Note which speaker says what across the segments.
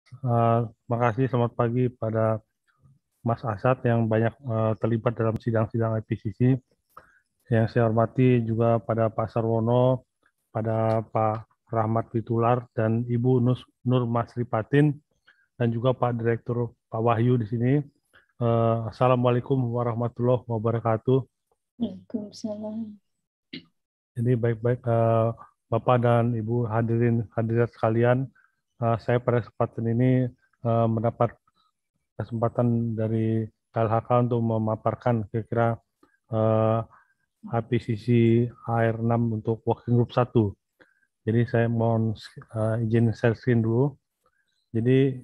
Speaker 1: Terima kasih, selamat pagi pada Mas Asad yang banyak terlibat dalam sidang-sidang IPCC. Yang saya hormati juga pada Pak Sarwono, pada Pak Rahmat Fitular, dan Ibu Nur Masripatin, dan juga Pak Direktur Pak Wahyu di sini. Assalamualaikum warahmatullahi wabarakatuh.
Speaker 2: Waalaikumsalam.
Speaker 1: Jadi baik-baik Bapak dan Ibu hadirat sekalian, saya pada kesempatan ini mendapat kesempatan dari KLHK untuk memaparkan kira-kira IPCC AR6 untuk working group 1. Jadi saya mohon izin share screen dulu. Jadi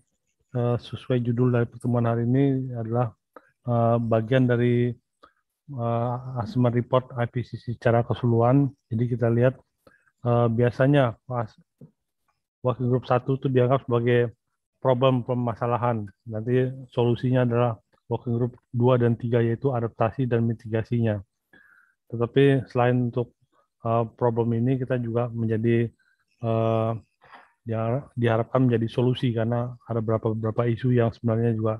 Speaker 1: sesuai judul dari pertemuan hari ini adalah bagian dari assessment report IPCC secara keseluruhan. Jadi kita lihat biasanya working group 1 itu dianggap sebagai problem permasalahan. Nanti solusinya adalah working group 2 dan 3 yaitu adaptasi dan mitigasinya. Tetapi selain untuk problem ini kita juga menjadi diharapkan menjadi solusi karena ada beberapa isu yang sebenarnya juga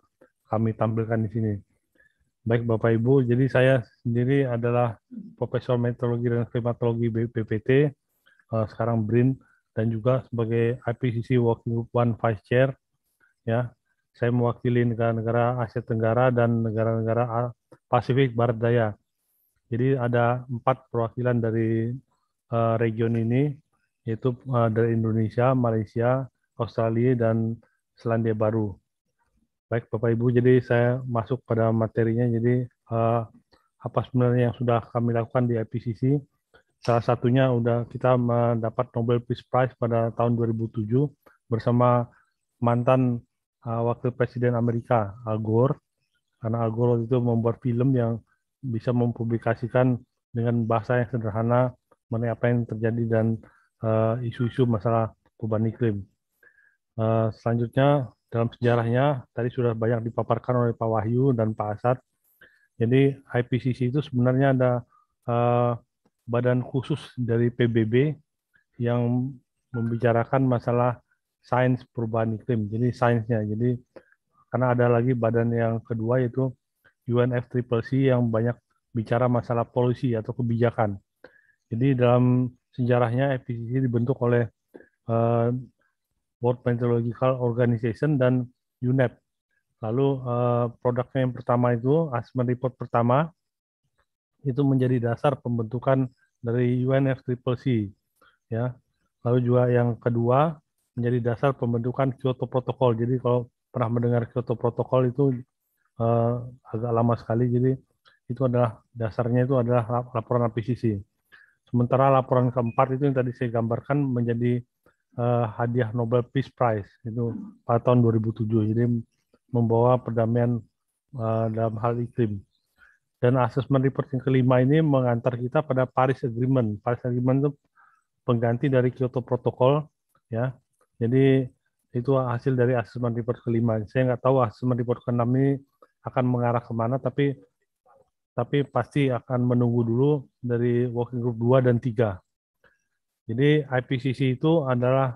Speaker 1: kami tampilkan di sini. Baik Bapak Ibu, jadi saya sendiri adalah Profesor Meteorologi dan Klimatologi BPPT, sekarang BRIN, dan juga sebagai IPCC Working Group One Vice Chair. Ya, saya mewakili negara-negara Asia Tenggara dan negara-negara Pasifik Barat Daya. Jadi ada 4 perwakilan dari region ini, yaitu dari Indonesia, Malaysia, Australia, dan Selandia Baru. Baik Bapak Ibu, jadi saya masuk pada materinya. Jadi apa sebenarnya yang sudah kami lakukan di IPCC? Salah satunya udah kita mendapat Nobel Peace Prize pada tahun 2007 bersama mantan Wakil Presiden Amerika, Al Gore. Karena Al Gore itu membuat film yang bisa mempublikasikan dengan bahasa yang sederhana mengenai apa yang terjadi dan isu-isu masalah perubahan iklim. Selanjutnya dalam sejarahnya tadi sudah banyak dipaparkan oleh Pak Wahyu dan Pak Asad. Jadi IPCC itu sebenarnya ada badan khusus dari PBB yang membicarakan masalah sains perubahan iklim. Jadi sainsnya. Jadi karena ada lagi badan yang kedua yaitu UNFCCC yang banyak bicara masalah polusi atau kebijakan. Jadi dalam sejarahnya IPCC dibentuk oleh World Meteorological Organization dan UNEP. Lalu produknya yang pertama itu, assessment report pertama, itu menjadi dasar pembentukan dari UNFCCC. Ya. Lalu juga yang kedua, menjadi dasar pembentukan Kyoto Protocol. Jadi kalau pernah mendengar Kyoto Protocol itu agak lama sekali, jadi itu adalah dasarnya itu adalah laporan IPCC. Sementara laporan keempat itu yang tadi saya gambarkan menjadi hadiah Nobel Peace Prize itu pada tahun 2007. Jadi membawa perdamaian dalam hal iklim. Dan assessment report yang kelima ini mengantar kita pada Paris Agreement. Paris Agreement itu pengganti dari Kyoto Protocol, ya. Jadi itu hasil dari assessment report kelima. Saya nggak tahu assessment report keenam ini akan mengarah kemana, tapi pasti akan menunggu dulu dari working group 2 dan 3. Jadi IPCC itu adalah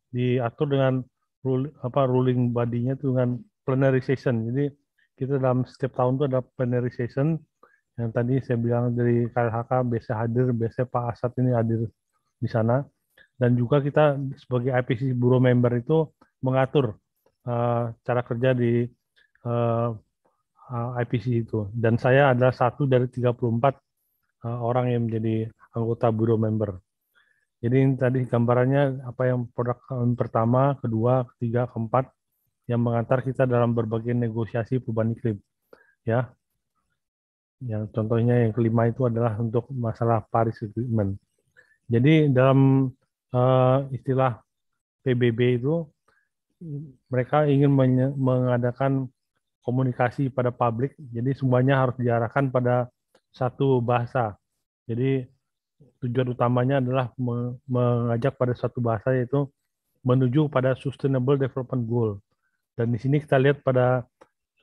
Speaker 1: diatur dengan ruling body-nya itu dengan plenary session. Jadi kita dalam setiap tahun itu ada plenary session yang tadi saya bilang dari KLHK biasa hadir, biasanya Pak Asad ini hadir di sana. Dan juga kita sebagai IPCC Bureau Member itu mengatur cara kerja di IPCC itu. Dan saya adalah satu dari 34 orang yang menjadi anggota Bureau Member. Jadi ini tadi gambarannya apa yang produk pertama, kedua, ketiga, keempat yang mengantar kita dalam berbagai negosiasi perubahan iklim. Ya, yang contohnya yang kelima itu adalah untuk masalah Paris Agreement. Jadi dalam istilah PBB itu mereka ingin mengadakan komunikasi pada publik, jadi semuanya harus diarahkan pada satu bahasa. Jadi tujuan utamanya adalah mengajak pada satu bahasa yaitu menuju pada Sustainable Development Goal. Dan di sini kita lihat pada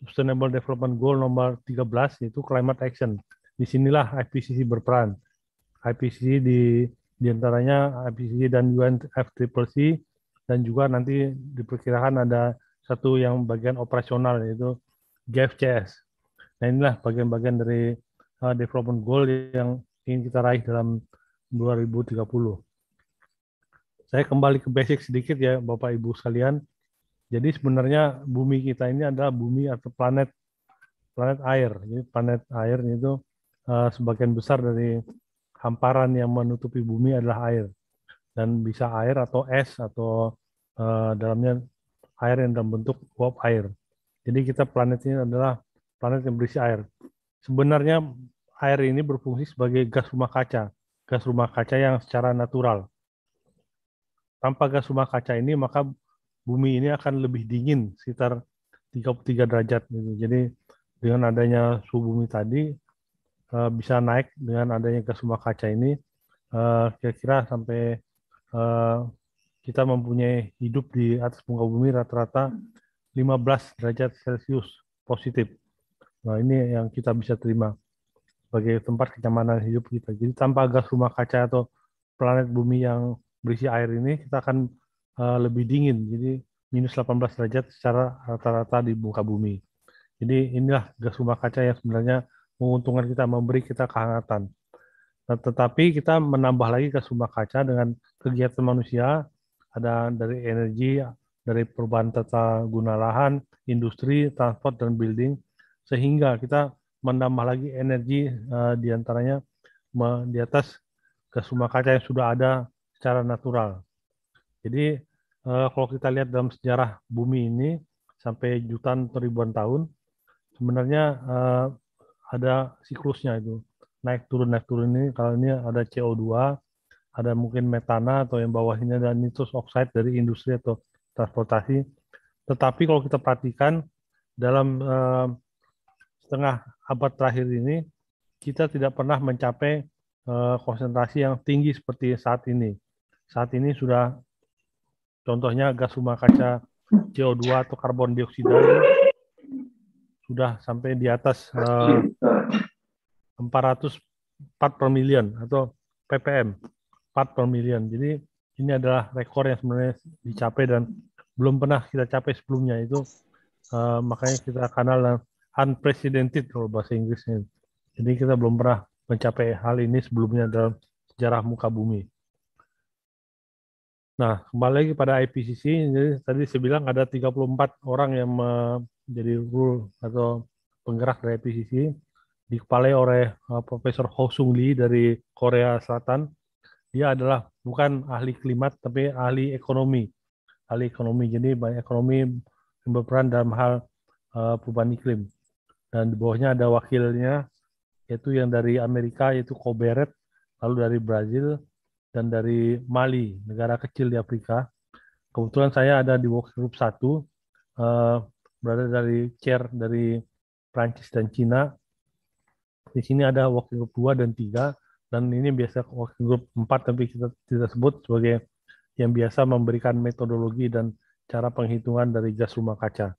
Speaker 1: Sustainable Development Goal nomor 13 yaitu Climate Action. Di sinilah IPCC berperan. IPCC di antaranya IPCC dan UNFCCC dan juga nanti diperkirakan ada satu yang bagian operasional yaitu GFCS. Nah inilah bagian-bagian dari development goal yang ingin kita raih dalam 2030. Saya kembali ke basic sedikit ya Bapak Ibu sekalian. Jadi sebenarnya bumi kita ini adalah bumi atau planet air. Jadi planet air itu sebagian besar dari hamparan yang menutupi bumi adalah air. Dan bisa air atau es atau dalamnya air yang dalam bentuk uap air. Jadi kita planet ini adalah planet yang berisi air. Sebenarnya air ini berfungsi sebagai gas rumah kaca yang secara natural. Tanpa gas rumah kaca ini maka bumi ini akan lebih dingin sekitar 33 derajat gitu. Jadi dengan adanya suhu bumi tadi bisa naik dengan adanya gas rumah kaca ini kira-kira sampai kita mempunyai hidup di atas muka bumi rata-rata 15 derajat Celcius positif. Nah, ini yang kita bisa terima sebagai tempat kenyamanan hidup kita. Jadi tanpa gas rumah kaca atau planet bumi yang berisi air ini, kita akan lebih dingin. Jadi minus 18 derajat secara rata-rata di muka bumi. Jadi inilah gas rumah kaca yang sebenarnya menguntungkan kita, memberi kita kehangatan. Nah, tetapi kita menambah lagi gas rumah kaca dengan kegiatan manusia, ada dari energi, dari perubahan tata guna lahan, industri, transport, dan building, sehingga kita menambah lagi energi diantaranya di atas gas rumah kaca yang sudah ada secara natural. Jadi kalau kita lihat dalam sejarah bumi ini sampai jutaan atau ribuan tahun, sebenarnya ada siklusnya itu naik turun ini. Kalau ini ada CO2, ada mungkin metana atau yang bawahnya ada nitrous oxide dari industri atau transportasi. Tetapi kalau kita perhatikan dalam setengah abad terakhir ini kita tidak pernah mencapai konsentrasi yang tinggi seperti saat ini. Saat ini sudah contohnya gas rumah kaca CO2 atau karbon dioksida sudah sampai di atas 404 per million atau ppm 4 per million. Jadi ini adalah rekor yang sebenarnya dicapai dan belum pernah kita capai sebelumnya. Itu makanya kita kenal unprecedented kalau bahasa Inggrisnya. Jadi kita belum pernah mencapai hal ini sebelumnya dalam sejarah muka bumi. Nah, kembali lagi pada IPCC, jadi tadi saya bilang ada 34 orang yang menjadi rule atau penggerak dari IPCC, dikepalai oleh Profesor Ho Sung Lee dari Korea Selatan. Dia adalah bukan ahli klimat, tapi ahli ekonomi. Ahli ekonomi, jadi banyak ekonomi yang berperan dalam hal perubahan iklim. Dan di bawahnya ada wakilnya, yaitu yang dari Amerika, yaitu Koberet, lalu dari Brazil, dan dari Mali, negara kecil di Afrika. Kebetulan saya ada di working group 1, berada dari chair dari Prancis dan Cina. Di sini ada working group 2 dan 3, dan ini biasa working group 4, tapi kita sebut sebagai yang biasa memberikan metodologi dan cara penghitungan dari gas rumah kaca.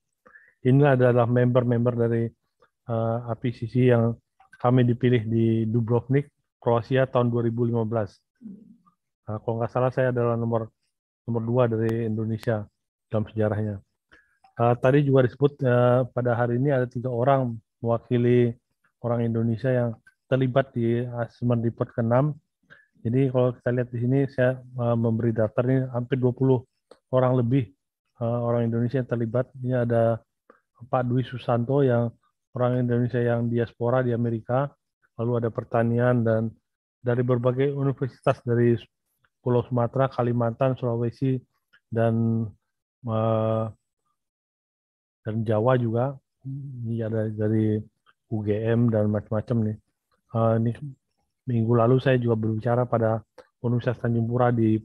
Speaker 1: Inilah adalah member-member dari IPCC yang kami dipilih di Dubrovnik, Kroasia tahun 2015. Kalau nggak salah saya adalah nomor 2 dari Indonesia dalam sejarahnya. Tadi juga disebut pada hari ini ada 3 orang mewakili orang Indonesia yang terlibat di Assessment Report ke-6. Jadi kalau kita lihat di sini saya memberi daftar ini hampir 20 orang lebih orang Indonesia yang terlibat. Ini ada Pak Dwi Susanto yang orang Indonesia yang diaspora di Amerika, lalu ada pertanian dan dari berbagai universitas dari Pulau Sumatera, Kalimantan, Sulawesi, dan Jawa juga. Ini ada dari UGM dan macam-macam nih. Ini minggu lalu saya juga berbicara pada Universitas Tanjung Pura di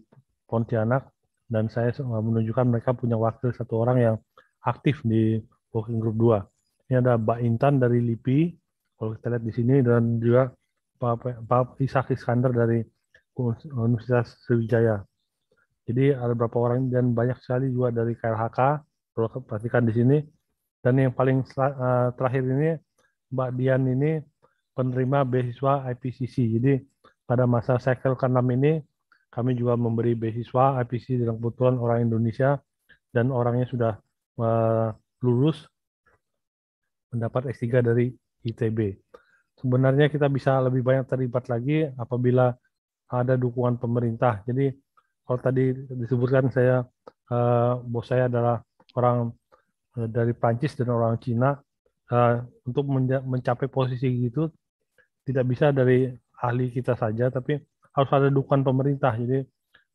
Speaker 1: Pontianak dan saya menunjukkan mereka punya wakil 1 orang yang aktif di working group 2. Ini ada Mbak Intan dari LIPI, kalau kita lihat di sini, dan juga Pak Ishak Iskandar dari Universitas Sriwijaya. Jadi ada beberapa orang dan banyak sekali juga dari KLHK, kalau perhatikan di sini. Dan yang paling terakhir ini Mbak Dian ini penerima beasiswa IPCC. Jadi pada masa cycle ke-6 ini kami juga memberi beasiswa IPCC dengan kebetulan orang Indonesia dan orangnya sudah lulus mendapat S3 dari ITB. Sebenarnya kita bisa lebih banyak terlibat lagi apabila ada dukungan pemerintah. Jadi kalau tadi disebutkan bos saya adalah orang dari Prancis dan orang Cina. Untuk mencapai posisi itu tidak bisa dari ahli kita saja, tapi harus ada dukungan pemerintah. Jadi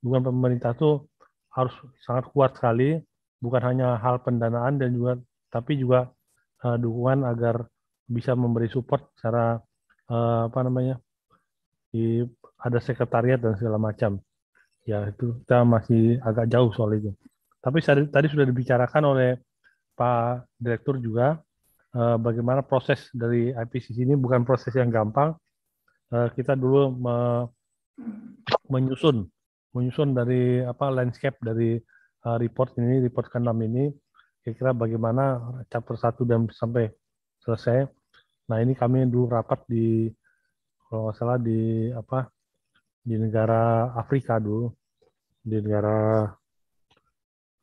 Speaker 1: dukungan pemerintah itu harus sangat kuat sekali, bukan hanya hal pendanaan dan juga, tapi juga dukungan agar bisa memberi support secara apa namanya, ada sekretariat dan segala macam. Ya itu kita masih agak jauh soal itu. Tapi tadi sudah dibicarakan oleh Pak Direktur juga bagaimana proses dari IPCC ini bukan proses yang gampang. Kita dulu menyusun dari landscape dari report ke-6 ini, kira-kira bagaimana chapter 1 dan sampai selesai. Nah ini kami dulu rapat kalau nggak salah di negara Afrika dulu, di negara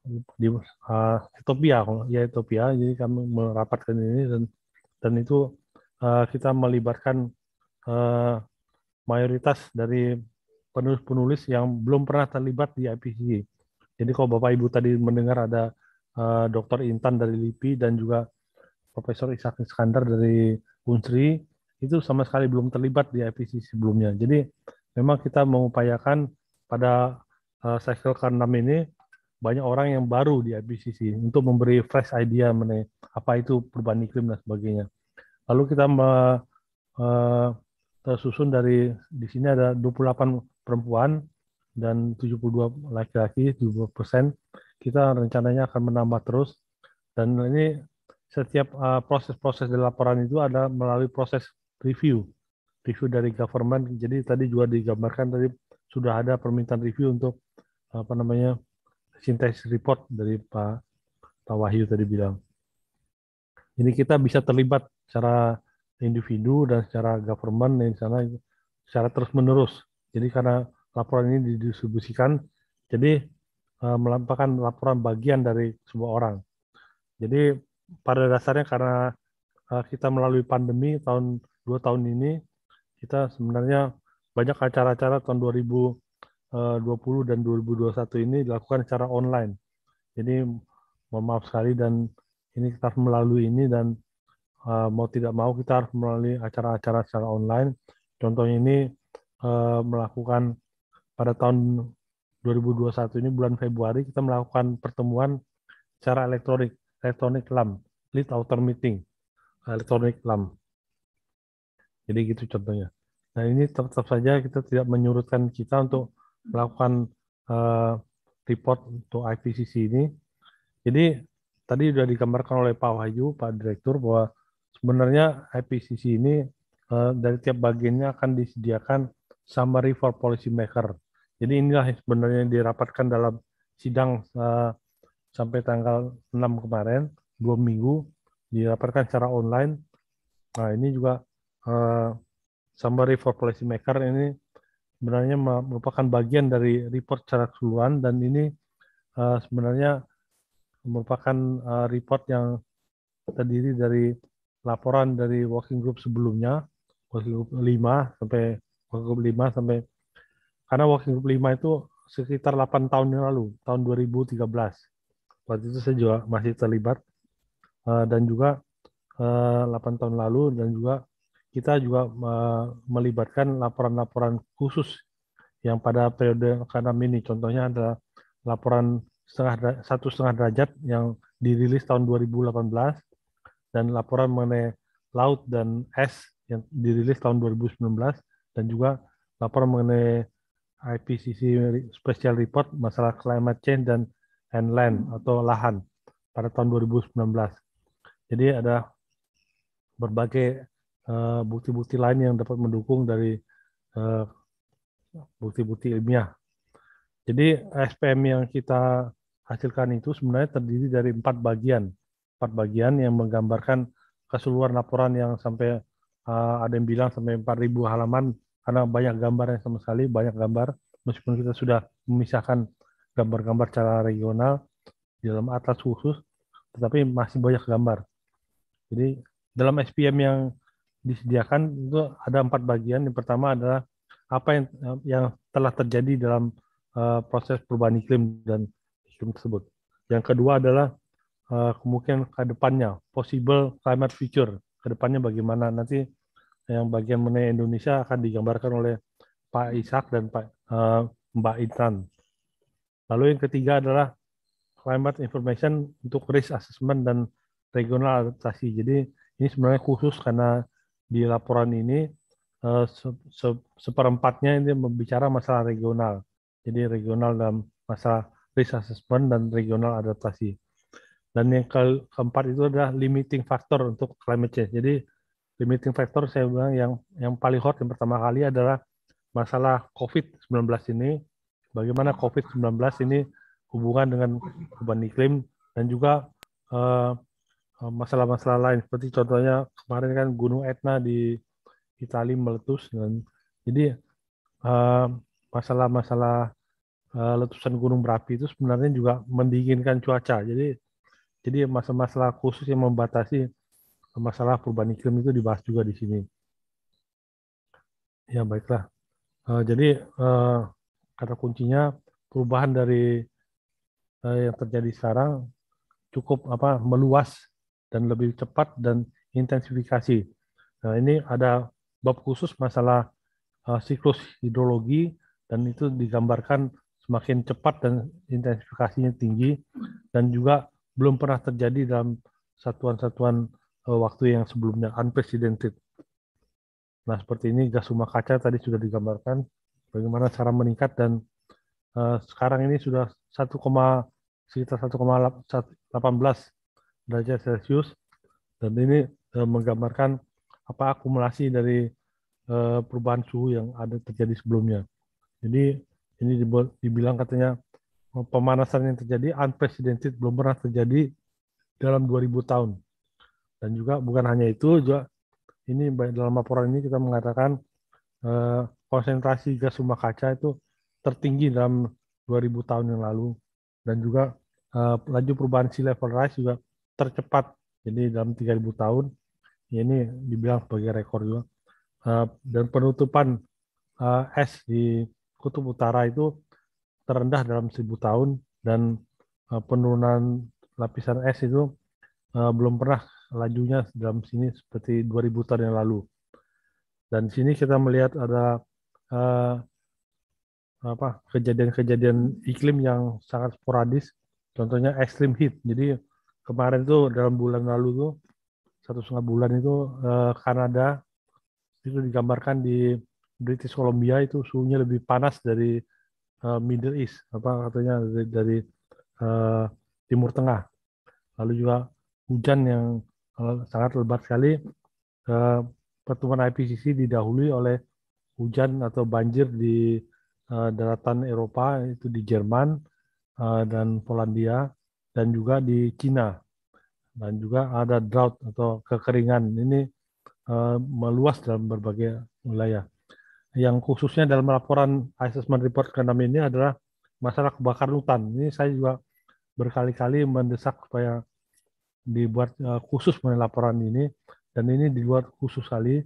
Speaker 1: di Ethiopia, Ethiopia. Jadi kami merapatkan ini dan itu kita melibatkan mayoritas dari penulis-penulis yang belum pernah terlibat di IPCC. Jadi kalau Bapak Ibu tadi mendengar ada Dr. Intan dari LIPI dan juga Profesor Ishak Iskandar dari Unsri, itu sama sekali belum terlibat di IPCC sebelumnya. Jadi memang kita mengupayakan pada cycle ke-6 ini banyak orang yang baru di IPCC untuk memberi fresh idea mengenai apa itu perubahan iklim dan sebagainya. Lalu kita tersusun di sini ada 28 perempuan dan 72 laki-laki, 70%. Kita rencananya akan menambah terus. Dan ini setiap proses-proses dari laporan itu ada melalui proses review dari government. Jadi tadi juga digambarkan tadi sudah ada permintaan review untuk sintesis report dari Pak Wahyu tadi bilang. Ini kita bisa terlibat secara individu dan secara government di sana secara terus-menerus. Jadi karena laporan ini didistribusikan, jadi melampaukan laporan bagian dari sebuah orang. Jadi pada dasarnya karena kita melalui pandemi 2 tahun ini, kita sebenarnya banyak acara-acara tahun 2020 dan 2021 ini dilakukan secara online. Jadi mohon maaf sekali dan ini kita harus melalui ini dan mau tidak mau kita harus melalui acara-acara secara online. Contohnya ini melakukan pada tahun 2021 ini bulan Februari kita melakukan pertemuan secara elektronik LAM, Lead Author Meeting, elektronik LAM. Jadi gitu contohnya. Nah ini tetap saja kita tidak menyurutkan kita untuk melakukan report untuk IPCC ini. Jadi tadi sudah digambarkan oleh Pak Wahyu, Pak Direktur, bahwa sebenarnya IPCC ini dari tiap bagiannya akan disediakan summary for policy maker. Jadi inilah sebenarnya yang dirapatkan dalam sidang sampai tanggal 6 kemarin, 2 minggu, dirapatkan secara online. Nah ini juga summary for policy maker ini sebenarnya merupakan bagian dari report secara keseluruhan dan ini sebenarnya merupakan report yang terdiri dari laporan dari working group sebelumnya, working group 5 sampai karena working group 5 itu sekitar 8 tahun yang lalu, tahun 2013. Waktu itu saya juga masih terlibat dan juga 8 tahun lalu dan juga kita juga melibatkan laporan-laporan khusus yang pada periode ke-6 ini. Contohnya ada laporan 1,5 derajat yang dirilis tahun 2018 dan laporan mengenai laut dan es yang dirilis tahun 2019 dan juga laporan mengenai IPCC Special Report masalah climate change dan land atau lahan pada tahun 2019. Jadi ada berbagai bukti-bukti lain yang dapat mendukung dari bukti-bukti ilmiah. Jadi SPM yang kita hasilkan itu sebenarnya terdiri dari 4 bagian yang menggambarkan keseluruhan laporan yang sampai ada yang bilang sampai 4.000 halaman karena banyak gambar yang sama sekali, banyak gambar meskipun kita sudah memisahkan gambar-gambar secara regional di dalam atlas khusus, tetapi masih banyak gambar. Jadi dalam SPM yang disediakan itu ada 4 bagian. Yang pertama adalah apa yang telah terjadi dalam proses perubahan iklim dan iklim tersebut. Yang kedua adalah kemungkinan ke depannya, possible climate future, ke depannya bagaimana. Nanti yang bagian mengenai Indonesia akan digambarkan oleh Pak Ishak dan Mbak Intan. Lalu yang ketiga adalah climate information untuk risk assessment dan regional adaptasi. Jadi ini sebenarnya khusus karena di laporan ini seperempatnya ini membicara masalah regional. Jadi regional dalam masalah risk assessment dan regional adaptasi. Dan yang keempat itu adalah limiting factor untuk climate change. Jadi limiting factor saya bilang yang paling hot yang pertama kali adalah masalah COVID-19 ini. Bagaimana COVID-19 ini hubungan dengan perubahan iklim dan juga masalah-masalah lain seperti contohnya kemarin kan Gunung Etna di Italia meletus dan jadi masalah-masalah letusan gunung berapi itu sebenarnya juga mendinginkan cuaca. Jadi masalah khusus yang membatasi masalah perubahan iklim itu dibahas juga di sini. Ya baiklah. Jadi kata kuncinya perubahan dari yang terjadi sekarang cukup meluas dan lebih cepat dan intensifikasi. Nah, ini ada bab khusus masalah siklus hidrologi dan itu digambarkan semakin cepat dan intensifikasinya tinggi dan juga belum pernah terjadi dalam satuan-satuan waktu yang sebelumnya, unprecedented. Nah, seperti ini gas rumah kaca tadi sudah digambarkan bagaimana cara meningkat dan sekarang ini sudah sekitar 1,18 derajat Celcius dan ini menggambarkan apa akumulasi dari perubahan suhu yang ada terjadi sebelumnya. Jadi ini dibilang katanya pemanasan yang terjadi unprecedented, belum pernah terjadi dalam 2000 tahun. Dan juga bukan hanya itu, juga ini dalam laporan ini kita mengatakan konsentrasi gas rumah kaca itu tertinggi dalam 2000 tahun yang lalu dan juga laju perubahan sea level rise juga tercepat. Jadi dalam 3000 tahun ya ini dibilang sebagai rekor juga. Dan penutupan es di Kutub Utara itu terendah dalam 1000 tahun dan penurunan lapisan es itu belum pernah lajunya dalam sini seperti 2000 tahun yang lalu. Dan di sini kita melihat ada kejadian-kejadian iklim yang sangat sporadis, contohnya extreme heat. Jadi kemarin itu dalam bulan lalu tuh 1,5 bulan itu Kanada itu digambarkan di British Columbia itu suhunya lebih panas dari Middle East, katanya dari Timur Tengah. Lalu juga hujan yang sangat lebat sekali. Pertumbuhan IPCC didahului oleh hujan atau banjir di daratan Eropa, itu di Jerman dan Polandia, dan juga di Cina. Dan juga ada drought atau kekeringan. Ini meluas dalam berbagai wilayah. Yang khususnya dalam laporan assessment report ke-6 ini adalah masalah kebakaran hutan. Ini saya juga berkali-kali mendesak supaya dibuat khusus mengenai laporan ini, dan ini dibuat khusus sekali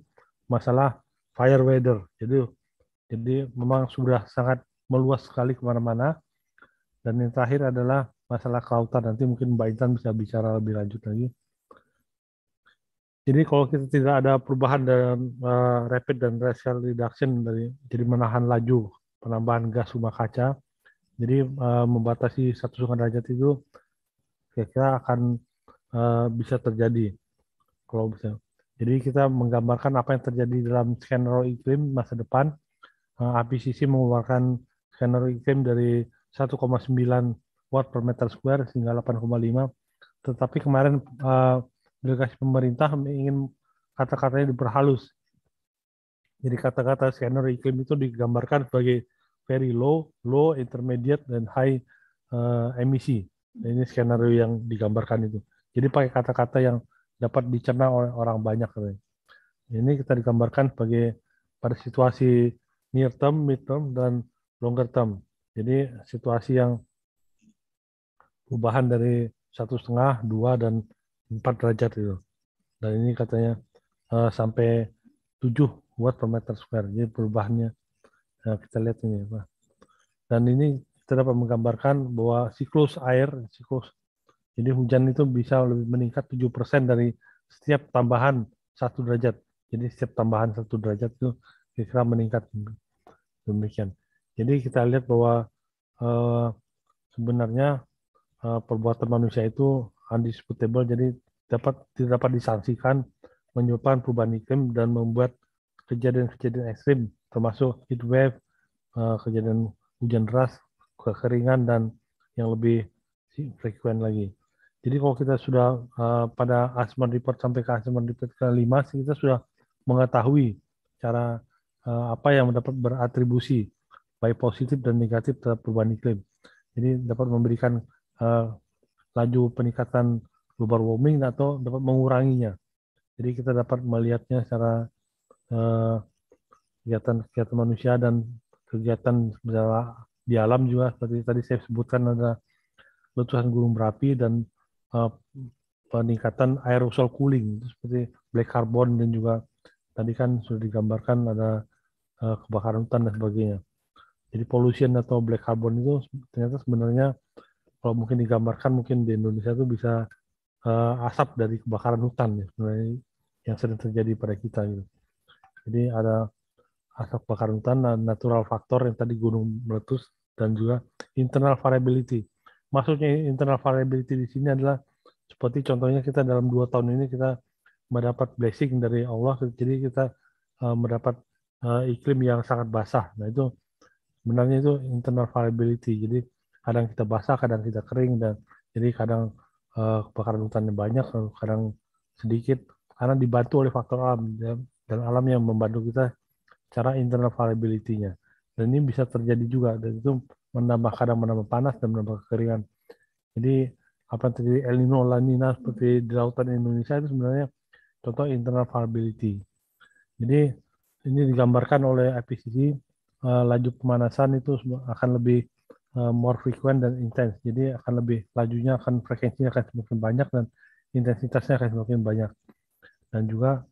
Speaker 1: masalah fire weather. Jadi memang sudah sangat meluas sekali kemana-mana. Dan yang terakhir adalah masalah kelautan. Nanti mungkin Mbak Intan bisa bicara lebih lanjut lagi. Jadi kalau kita tidak ada perubahan dan rapid dan radial reduction jadi menahan laju penambahan gas rumah kaca, jadi membatasi 1,5 derajat itu kira-kira akan bisa terjadi kalau bisa. Jadi kita menggambarkan apa yang terjadi dalam skenario iklim masa depan. IPCC mengeluarkan skenario iklim dari 1,9 watt per meter square hingga 8,5. Tetapi kemarin delegasi pemerintah ingin kata-katanya diperhalus. Jadi kata-kata skenario iklim itu digambarkan sebagai very low, low, intermediate, dan high emisi. Ini skenario yang digambarkan itu. Jadi pakai kata-kata yang dapat dicerna oleh orang banyak. Ini kita digambarkan sebagai pada situasi near term, mid term, dan longer term. Jadi situasi yang perubahan dari 1,5, 2 dan 4 derajat itu. Dan ini katanya sampai 7 watt per meter square. Jadi perubahannya kita lihat ini. Dan ini kita dapat menggambarkan bahwa siklus air, jadi hujan itu bisa lebih meningkat 7% dari setiap tambahan 1 derajat. Jadi setiap tambahan 1 derajat itu kira-kira meningkat demikian. Jadi kita lihat bahwa sebenarnya perbuatan manusia itu undisputable, jadi tidak dapat disangsikan, menyebabkan perubahan iklim dan membuat kejadian-kejadian ekstrim termasuk heat wave, kejadian hujan deras, kekeringan, dan yang lebih frekuen lagi. Jadi kalau kita sudah pada Asman Report sampai ke Asman Report ke-5, kita sudah mengetahui cara apa yang dapat beratribusi baik positif dan negatif terhadap perubahan iklim. Jadi dapat memberikan laju peningkatan global warming atau dapat menguranginya. Jadi kita dapat melihatnya secara kegiatan manusia dan kegiatan di alam juga. Seperti tadi saya sebutkan ada letusan gunung berapi dan peningkatan aerosol cooling seperti black carbon, dan juga tadi kan sudah digambarkan ada kebakaran hutan dan sebagainya. Jadi pollution atau black carbon itu ternyata sebenarnya kalau mungkin digambarkan mungkin di Indonesia itu bisa asap dari kebakaran hutan ya, sebenarnya yang sering terjadi pada kita gitu. Jadi ada asap kebakaran hutan, natural faktor yang tadi gunung meletus, dan juga internal variability. Maksudnya internal variability di sini adalah seperti contohnya kita dalam 2 tahun ini kita mendapat blessing dari Allah, jadi kita mendapat iklim yang sangat basah. Nah itu sebenarnya itu internal variability. Jadi kadang kita basah, kadang kita kering, dan jadi kadang kebakaran hutannya banyak, kadang sedikit, karena dibantu oleh faktor alam dan alam yang membantu kita cara internal variability-nya. Dan ini bisa terjadi juga, dan itu kadang menambah panas dan menambah kekeringan. Jadi apa yang terjadi El Nino, La Nina seperti di lautan Indonesia itu sebenarnya contoh internal variability. Jadi ini digambarkan oleh IPCC, laju pemanasan itu akan lebih more frequent dan intens. Jadi akan lebih lajunya, frekuensinya akan semakin banyak dan intensitasnya akan semakin banyak. Dan juga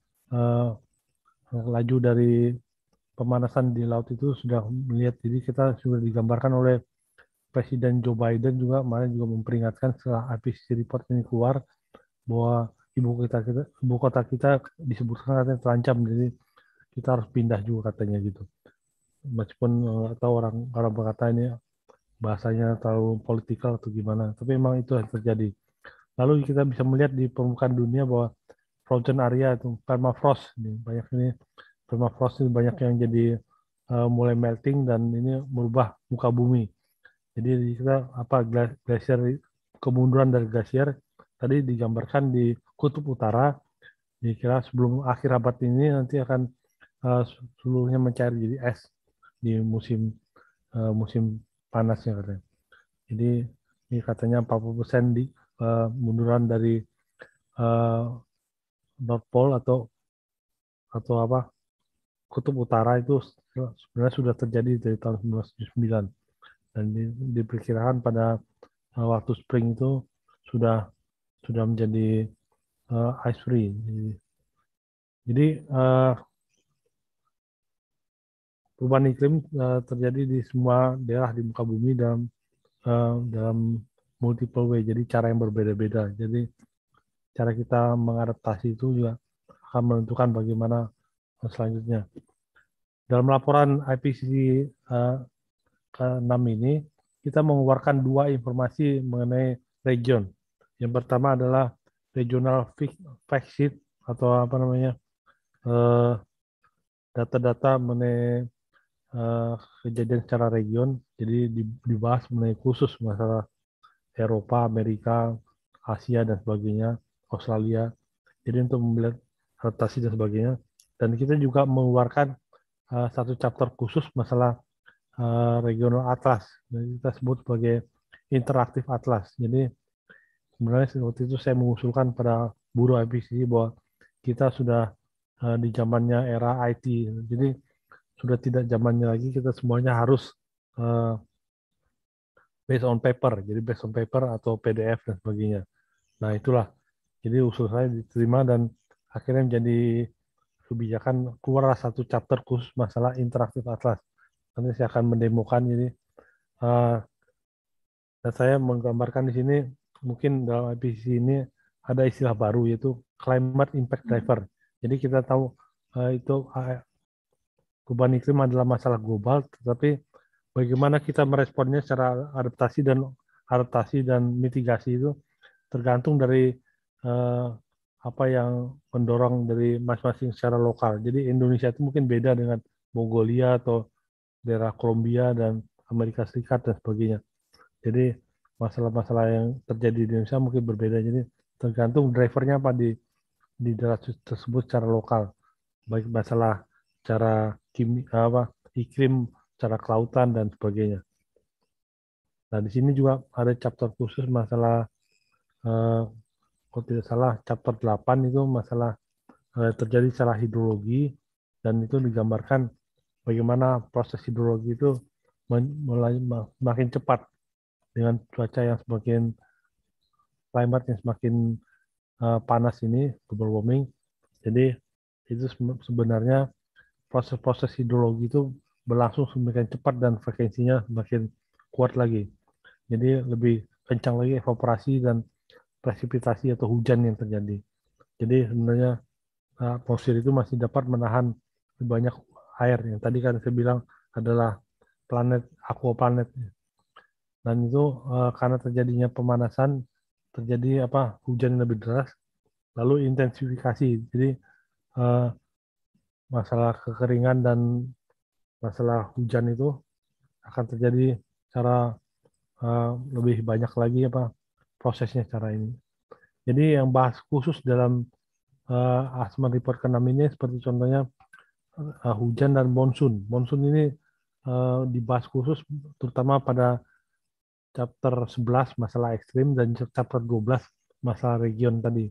Speaker 1: laju dari pemanasan di laut itu sudah melihat, jadi kita sudah digambarkan oleh Presiden Joe Biden juga kemarin juga memperingatkan setelah IPCC report ini keluar bahwa ibu kota kita disebutkan katanya terancam, jadi kita harus pindah juga katanya gitu. Meskipun atau orang berkata ini bahasanya terlalu politikal atau gimana, tapi memang itu yang terjadi. Lalu kita bisa melihat di permukaan dunia bahwa frozen area itu permafrost ini permafrost itu banyak yang jadi mulai melting dan ini merubah muka bumi. Jadi kita glasier, kemunduran dari glasier tadi digambarkan di kutub utara, dikira sebelum akhir abad ini nanti akan seluruhnya mencair jadi es di musim panasnya katanya. Jadi ini katanya 40% di munduran dari North Pole atau apa kutub utara itu sebenarnya sudah terjadi dari tahun 1979, dan diperkirakan pada waktu spring itu sudah menjadi ice free. Jadi perubahan iklim terjadi di semua daerah di muka bumi dalam multiple way, jadi cara yang berbeda-beda. Jadi cara kita mengadaptasi itu juga akan menentukan bagaimana selanjutnya. Dalam laporan IPCC ke-6 ini, kita mengeluarkan 2 informasi mengenai region. Yang pertama adalah regional fact sheet atau apa namanya data-data mengenai kejadian secara region. Jadi dibahas mengenai khusus masalah Eropa, Amerika, Asia dan sebagainya, Australia. Jadi untuk melihat adaptasi dan sebagainya. Dan kita juga mengeluarkan satu chapter khusus masalah regional atlas. Jadi kita sebut sebagai interaktif atlas. Jadi sebenarnya waktu itu saya mengusulkan pada buruh IPCC bahwa kita sudah di zamannya era IT. Jadi sudah tidak zamannya lagi kita semuanya harus based on paper, jadi based on paper atau PDF dan sebagainya. Nah itulah, jadi usul saya diterima dan akhirnya menjadi kebijakan keluar satu chapter khusus masalah interaktif atlas. Nanti saya akan mendemokan, jadi dan saya menggambarkan di sini mungkin dalam IPCC ini ada istilah baru yaitu climate impact driver. Jadi kita tahu itu perubahan iklim adalah masalah global, tetapi bagaimana kita meresponnya secara adaptasi dan mitigasi itu tergantung dari apa yang mendorong dari masing-masing secara lokal. Jadi Indonesia itu mungkin beda dengan Mongolia atau daerah Kolombia dan Amerika Serikat dan sebagainya. Jadi masalah-masalah yang terjadi di Indonesia mungkin berbeda. Jadi tergantung drivernya apa di daerah tersebut secara lokal. Baik masalah cara iklim, cara kelautan dan sebagainya. Nah di sini juga ada chapter khusus masalah kalau tidak salah chapter 8 itu masalah terjadi secara hidrologi dan itu digambarkan bagaimana proses hidrologi itu mulai makin cepat dengan cuaca yang semakin climate yang semakin panas ini, global warming. Jadi itu sebenarnya proses-proses hidrologi itu berlangsung semakin cepat dan frekuensinya semakin kuat lagi. Jadi lebih kencang lagi evaporasi dan presipitasi atau hujan yang terjadi. Jadi sebenarnya atmosfer itu masih dapat menahan banyak air yang tadi kan saya bilang adalah aquaplanet. Dan itu karena terjadinya pemanasan terjadi hujan yang lebih deras lalu intensifikasi. Jadi masalah kekeringan dan masalah hujan itu akan terjadi secara lebih banyak lagi prosesnya secara ini. Jadi yang bahas khusus dalam Asman Report ke-6 ini seperti contohnya hujan dan monsun. Monsun ini dibahas khusus terutama pada chapter 11 masalah ekstrim dan chapter 12 masalah region tadi.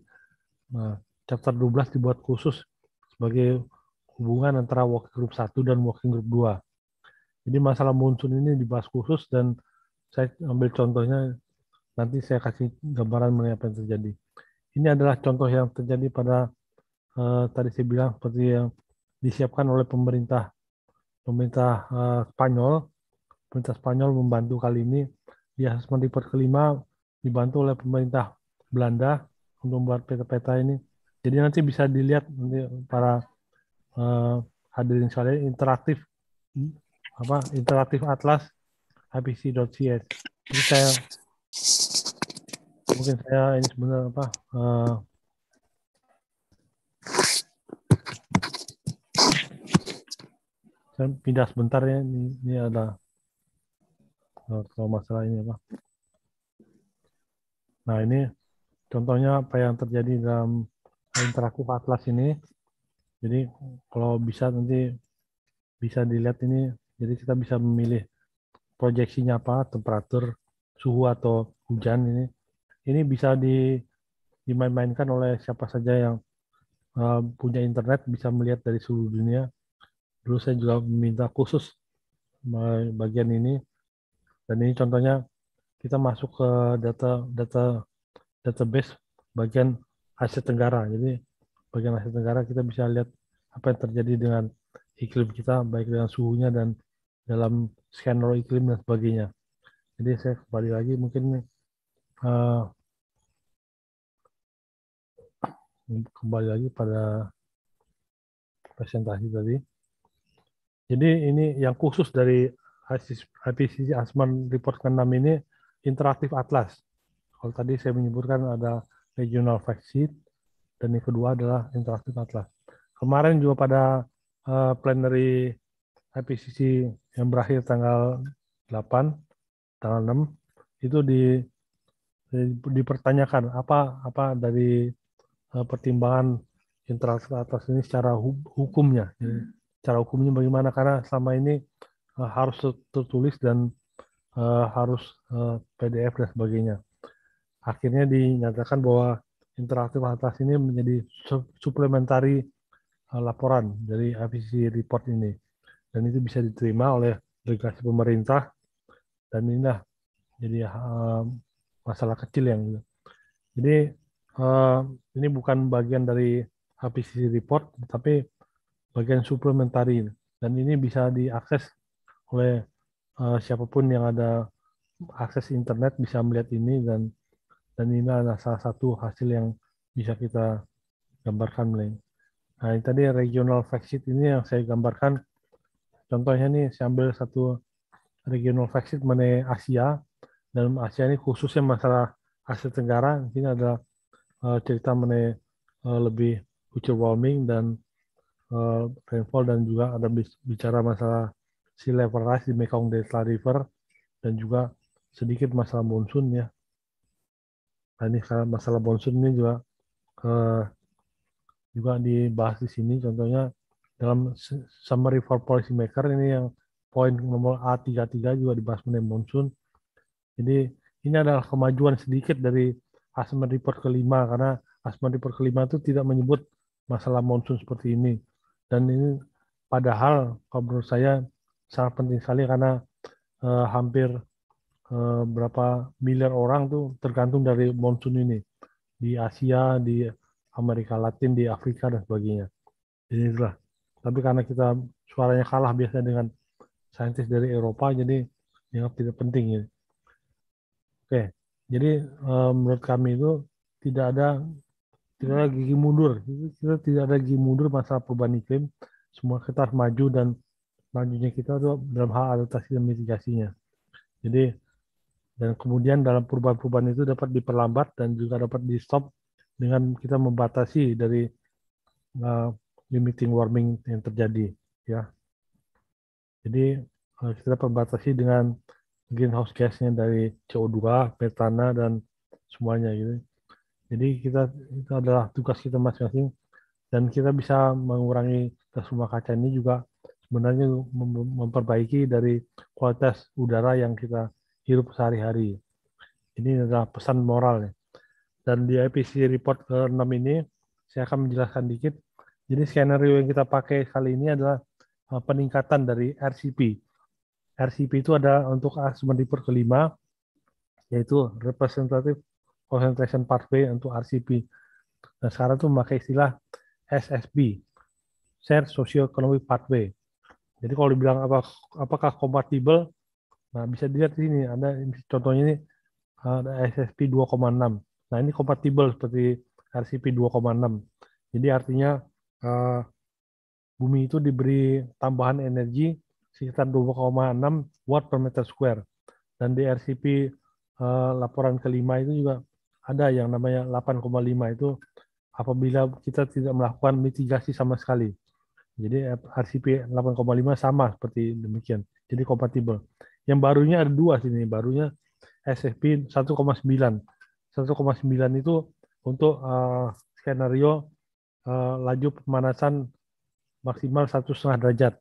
Speaker 1: Nah, chapter 12 dibuat khusus sebagai hubungan antara working group 1 dan working group 2. Jadi masalah monsun ini dibahas khusus dan saya ambil contohnya, nanti saya kasih gambaran mengenai apa yang terjadi. Ini adalah contoh yang terjadi pada tadi saya bilang seperti yang disiapkan oleh pemerintah Spanyol. Pemerintah Spanyol membantu kali ini di Asesmen Report ke-5 dibantu oleh pemerintah Belanda untuk membuat peta-peta ini. Jadi nanti bisa dilihat nanti para hadirin sekalian interaktif atlas ipcc.cs. Jadi saya ini sebenarnya saya pindah sebentar ya, ini ada kalau masalah ini Nah ini contohnya apa yang terjadi dalam interaktif atlas ini. Jadi kalau bisa nanti bisa dilihat ini, jadi kita bisa memilih proyeksinya apa, temperatur, suhu atau hujan ini. Ini bisa dimain-mainkan oleh siapa saja yang punya internet, bisa melihat dari seluruh dunia. Dulu saya juga meminta khusus bagian ini, dan ini contohnya kita masuk ke database bagian Asia Tenggara. Jadi bagian Asia Tenggara kita bisa lihat apa yang terjadi dengan iklim kita, baik dengan suhunya dan dalam skenario iklim dan sebagainya. Jadi saya kembali lagi mungkin kembali lagi pada presentasi tadi. Jadi ini yang khusus dari IPCC Asman Report ke-6 ini interaktif atlas. Kalau tadi saya menyebutkan ada regional fact sheet dan yang kedua adalah interaktif atlas. Kemarin juga pada plenary IPCC yang berakhir tanggal 8, tanggal 6 itu dipertanyakan apa dari pertimbangan interaktif atlas ini secara hukumnya. Cara hukumnya bagaimana, karena selama ini harus tertulis dan harus PDF dan sebagainya. Akhirnya dinyatakan bahwa interaktif atlas ini menjadi suplementari laporan dari IPCC report ini, dan itu bisa diterima oleh delegasi pemerintah Dan inilah jadi masalah kecil yang gitu. Jadi ini bukan bagian dari IPCC report, tapi bagian suplementari, dan ini bisa diakses oleh siapapun yang ada akses internet bisa melihat ini, dan ini adalah salah satu hasil yang bisa kita gambarkan, Leng. Nah, ini tadi regional fact sheet ini yang saya gambarkan. Contohnya nih, saya ambil satu regional fact sheet mengenai Asia. Dalam Asia ini khususnya masalah Asia Tenggara, ini ada cerita mengenai lebih future warming dan rainfall, dan juga ada bicara masalah sea level rise di Mekong Delta River, dan juga sedikit masalah monsun ya. Nah, ini masalah monsun ini juga dibahas di sini. Contohnya dalam summary for policy maker ini yang poin nomor A33 juga dibahas mengenai monsun. Jadi ini adalah kemajuan sedikit dari assessment report kelima, karena assessment report kelima itu tidak menyebut masalah monsun seperti ini. Dan ini padahal kalau menurut saya sangat penting sekali, karena hampir berapa miliar orang tuh tergantung dari monsun ini di Asia, di Amerika Latin, di Afrika dan sebagainya. Jadi itulah. Tapi karena kita suaranya kalah biasanya dengan saintis dari Eropa, jadi dianggap tidak penting ya. Oke, jadi menurut kami itu tidak ada gigi mundur. Kita tidak ada gigi mundur masalah perubahan iklim. Semua kita harus maju, dan majunya kita itu dalam hal adaptasi dan mitigasinya. Jadi dan kemudian dalam perubahan-perubahan itu dapat diperlambat dan juga dapat di stop dengan kita membatasi dari limiting warming yang terjadi ya. Jadi kita batasi dengan greenhouse gas-nya dari CO2, metana dan semuanya gitu. Jadi itu adalah tugas kita masing-masing, dan kita bisa mengurangi gas rumah kaca ini juga sebenarnya memperbaiki dari kualitas udara yang kita hirup sehari-hari. Ini adalah pesan moral ya. Dan di IPCC report ke-6 ini saya akan menjelaskan dikit. Jadi skenario yang kita pakai kali ini adalah peningkatan dari RCP. RCP itu ada untuk assessment report kelima, yaitu Representative Concentration Pathway untuk RCP. Nah, sekarang tuh memakai istilah SSP, Shared Socio-Economic Pathway. Jadi kalau dibilang apakah kompatibel, nah bisa dilihat di sini, ada contohnya ini ada SSP 2,6. Nah, ini kompatibel seperti RCP 2,6. Jadi artinya bumi itu diberi tambahan energi sekitar 2,6 watt per meter square. Dan di RCP laporan kelima itu juga ada yang namanya 8,5, itu apabila kita tidak melakukan mitigasi sama sekali. Jadi RCP 8,5 sama seperti demikian. Jadi kompatibel. Yang barunya ada dua sini. Barunya SFP 1,9. 1,9 itu untuk skenario laju pemanasan maksimal 1,5 derajat.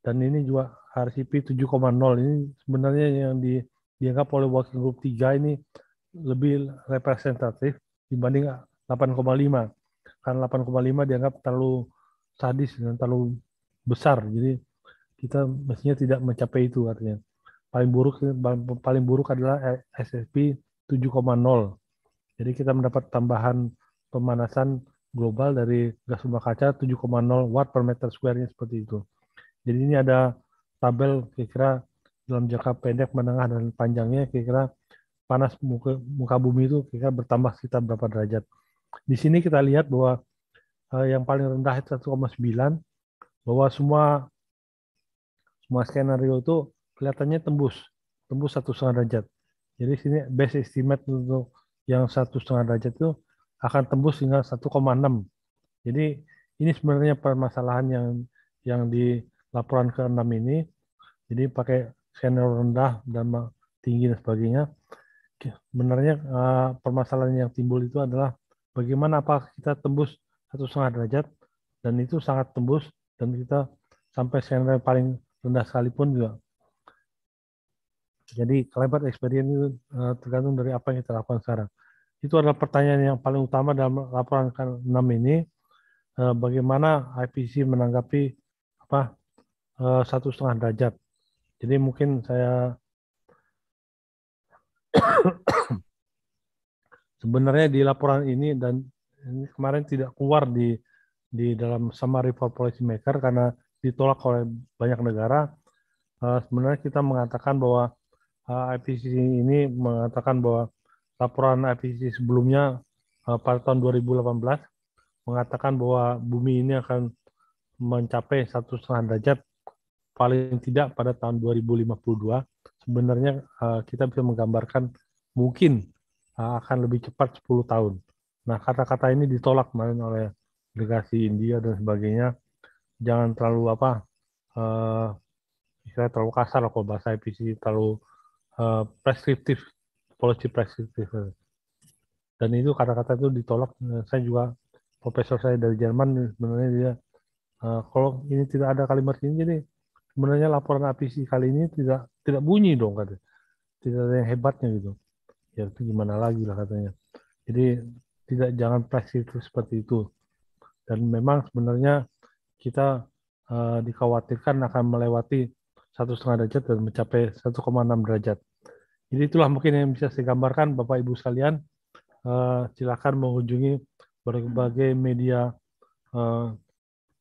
Speaker 1: Dan ini juga RCP 7,0. Ini sebenarnya yang dianggap oleh working group 3 ini lebih representatif dibanding 8,5. Karena 8,5 dianggap terlalu sadis dan terlalu besar. Jadi kita mestinya tidak mencapai itu artinya. Paling buruk adalah SSP 7,0. Jadi kita mendapat tambahan pemanasan global dari gas rumah kaca 7,0 watt per meter square-nya seperti itu. Jadi ini ada tabel kira-kira dalam jangka pendek, menengah, dan panjangnya kira-kira panas muka bumi itu kira-kira bertambah sekitar berapa derajat. Di sini kita lihat bahwa yang paling rendah itu 1,9, bahwa semua skenario itu kelihatannya tembus 1,5 derajat. Jadi sini base estimate untuk yang 1,5 derajat itu akan tembus hingga 1,6. Jadi ini sebenarnya permasalahan yang di laporan ke-6 ini. Jadi pakai skenario rendah dan tinggi dan sebagainya. Sebenarnya permasalahan yang timbul itu adalah bagaimana apakah kita tembus 1,5 derajat, dan itu sangat tembus, dan kita sampai skenario paling rendah sekalipun juga. Jadi climate experience itu tergantung dari apa yang kita lakukan sekarang. Itu adalah pertanyaan yang paling utama dalam laporan ke-6 ini. Bagaimana IPCC menanggapi 1,5 derajat. Jadi mungkin saya Sebenarnya di laporan ini dan ini kemarin tidak keluar di dalam summary for policy maker karena ditolak oleh banyak negara. Sebenarnya kita mengatakan bahwa IPCC ini mengatakan bahwa laporan IPCC sebelumnya pada tahun 2018 mengatakan bahwa bumi ini akan mencapai 1,5 derajat paling tidak pada tahun 2052. Sebenarnya kita bisa menggambarkan mungkin akan lebih cepat 10 tahun. Nah, kata-kata ini ditolak kemarin oleh delegasi India dan sebagainya. Jangan terlalu misalnya terlalu kasar kalau bahasa IPCC, terlalu preskriptif, policy preskriptif. Dan itu kata-kata itu ditolak. Saya juga, profesor saya dari Jerman, sebenarnya dia, kalau ini tidak ada kalimat ini, jadi sebenarnya laporan IPCC kali ini tidak bunyi dong, katanya. Tidak ada yang hebatnya gitu. Ya itu gimana lagi lah katanya. Jadi jangan preskriptif seperti itu. Dan memang sebenarnya kita dikhawatirkan akan melewati 1,5 derajat dan mencapai 1,6 derajat. Jadi itulah mungkin yang bisa saya gambarkan, Bapak Ibu sekalian. Silakan mengunjungi berbagai media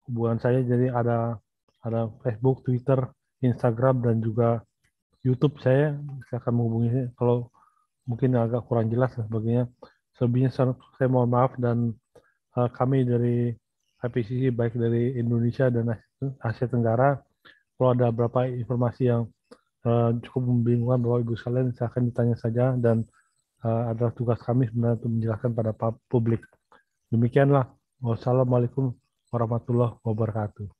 Speaker 1: hubungan saya. Jadi ada Facebook, Twitter, Instagram, dan juga YouTube saya. Silakan menghubungi saya kalau mungkin agak kurang jelas dan sebagainya. Selebihnya saya mohon maaf, dan kami dari IPCC baik dari Indonesia dan Asia Tenggara, kalau ada beberapa informasi yang cukup membingungkan Bapak Ibu sekalian, silakan ditanya saja, dan adalah tugas kami sebenarnya untuk menjelaskan pada publik. Demikianlah. Wassalamualaikum warahmatullahi wabarakatuh.